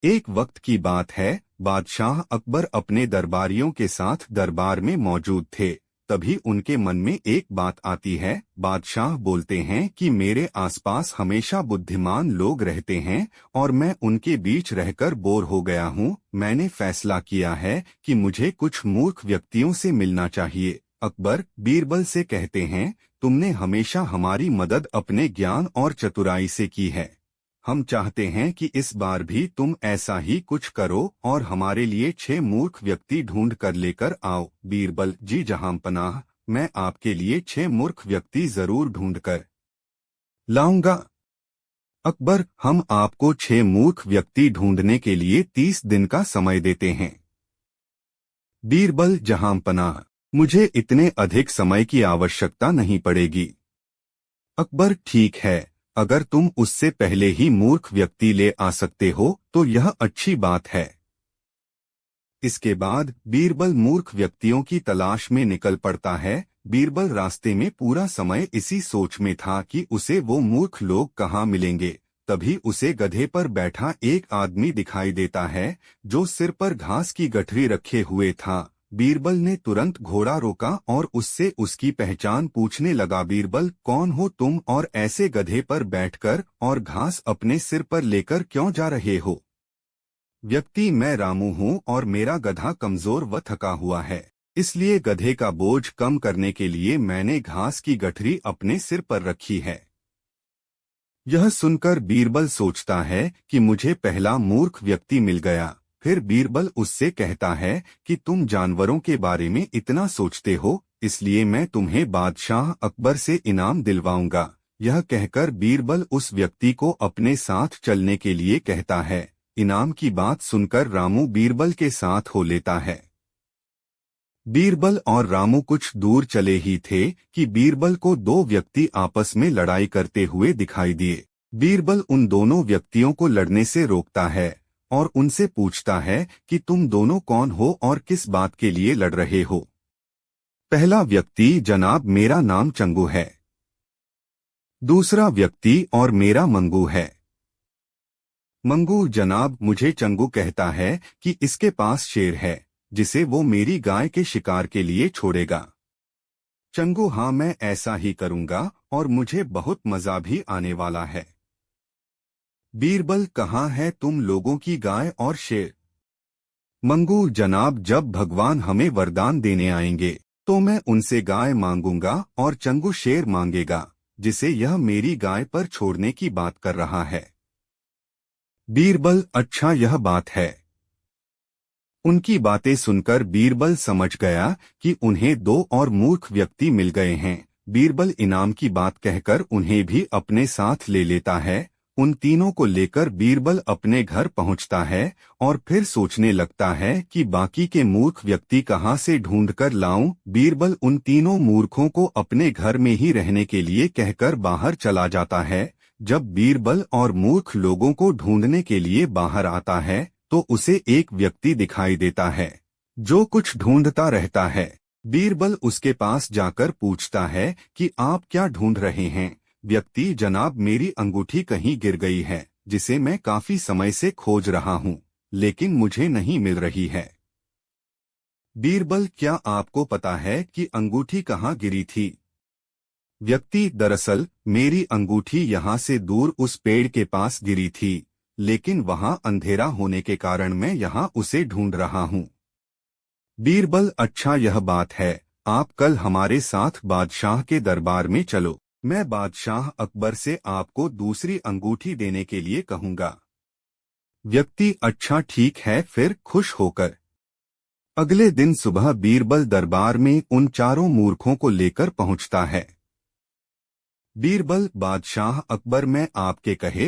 एक वक्त की बात है, बादशाह अकबर अपने दरबारियों के साथ दरबार में मौजूद थे। तभी उनके मन में एक बात आती है। बादशाह बोलते हैं कि मेरे आसपास हमेशा बुद्धिमान लोग रहते हैं और मैं उनके बीच रहकर बोर हो गया हूँ। मैंने फैसला किया है कि मुझे कुछ मूर्ख व्यक्तियों से मिलना चाहिए। अकबर बीरबल से कहते हैं, तुमने हमेशा हमारी मदद अपने ज्ञान और चतुराई से की है। हम चाहते हैं कि इस बार भी तुम ऐसा ही कुछ करो और हमारे लिए 6 मूर्ख व्यक्ति ढूंढ कर लेकर आओ। बीरबल, जी जहांपनाह, मैं आपके लिए 6 मूर्ख व्यक्ति जरूर ढूंढ कर लाऊंगा। अकबर, हम आपको 6 मूर्ख व्यक्ति ढूंढने के लिए 30 दिन का समय देते हैं। बीरबल, जहांपनाह, मुझे इतने अधिक समय की आवश्यकता नहीं पड़ेगी। अकबर, ठीक है, अगर तुम उससे पहले ही मूर्ख व्यक्ति ले आ सकते हो तो यह अच्छी बात है। इसके बाद बीरबल मूर्ख व्यक्तियों की तलाश में निकल पड़ता है। बीरबल रास्ते में पूरा समय इसी सोच में था कि उसे वो मूर्ख लोग कहाँ मिलेंगे। तभी उसे गधे पर बैठा एक आदमी दिखाई देता है जो सिर पर घास की गठरी रखे हुए था। बीरबल ने तुरंत घोड़ा रोका और उससे उसकी पहचान पूछने लगा। बीरबल, कौन हो तुम और ऐसे गधे पर बैठकर और घास अपने सिर पर लेकर क्यों जा रहे हो? व्यक्ति, मैं रामू हूँ और मेरा गधा कमजोर व थका हुआ है, इसलिए गधे का बोझ कम करने के लिए मैंने घास की गठरी अपने सिर पर रखी है। यह सुनकर बीरबल सोचता है कि मुझे पहला मूर्ख व्यक्ति मिल गया। फिर बीरबल उससे कहता है कि तुम जानवरों के बारे में इतना सोचते हो, इसलिए मैं तुम्हें बादशाह अकबर से इनाम दिलवाऊंगा। यह कहकर बीरबल उस व्यक्ति को अपने साथ चलने के लिए कहता है। इनाम की बात सुनकर रामू बीरबल के साथ हो लेता है। बीरबल और रामू कुछ दूर चले ही थे कि बीरबल को 2 व्यक्ति आपस में लड़ाई करते हुए दिखाई दिए। बीरबल उन दोनों व्यक्तियों को लड़ने से रोकता है और उनसे पूछता है कि तुम दोनों कौन हो और किस बात के लिए लड़ रहे हो? पहला व्यक्ति, जनाब, मेरा नाम चंगू है। दूसरा व्यक्ति, और मेरा मंगू है। मंगू, जनाब, मुझे चंगू कहता है कि इसके पास शेर है जिसे वो मेरी गाय के शिकार के लिए छोड़ेगा। चंगू, हाँ, मैं ऐसा ही करूंगा और मुझे बहुत मजा भी आने वाला है। बीरबल, कहाँ है तुम लोगों की गाय और शेर? मंगू, जनाब, जब भगवान हमें वरदान देने आएंगे तो मैं उनसे गाय मांगूंगा और चंगू शेर मांगेगा जिसे यह मेरी गाय पर छोड़ने की बात कर रहा है। बीरबल, अच्छा, यह बात है। उनकी बातें सुनकर बीरबल समझ गया कि उन्हें 2 और मूर्ख व्यक्ति मिल गए हैं। बीरबल इनाम की बात कहकर उन्हें भी अपने साथ ले लेता है। उन तीनों को लेकर बीरबल अपने घर पहुंचता है और फिर सोचने लगता है कि बाकी के मूर्ख व्यक्ति कहां से ढूंढकर लाऊं। बीरबल उन तीनों मूर्खों को अपने घर में ही रहने के लिए कहकर बाहर चला जाता है। जब बीरबल और मूर्ख लोगों को ढूंढने के लिए बाहर आता है तो उसे एक व्यक्ति दिखाई देता है जो कुछ ढूंढता रहता है। बीरबल उसके पास जाकर पूछता है कि आप क्या ढूंढ रहे हैं? व्यक्ति, जनाब, मेरी अंगूठी कहीं गिर गई है जिसे मैं काफी समय से खोज रहा हूँ, लेकिन मुझे नहीं मिल रही है। बीरबल, क्या आपको पता है कि अंगूठी कहाँ गिरी थी? व्यक्ति, दरअसल मेरी अंगूठी यहाँ से दूर उस पेड़ के पास गिरी थी, लेकिन वहां अंधेरा होने के कारण मैं यहां उसे ढूंढ रहा हूं। बीरबल, अच्छा, यह बात है, आप कल हमारे साथ बादशाह के दरबार में चलो। मैं बादशाह अकबर से आपको दूसरी अंगूठी देने के लिए कहूंगा। व्यक्ति, अच्छा, ठीक है, फिर खुश होकर अगले दिन सुबह बीरबल दरबार में उन 4 मूर्खों को लेकर पहुंचता है। बीरबल, बादशाह अकबर, मैं आपके कहे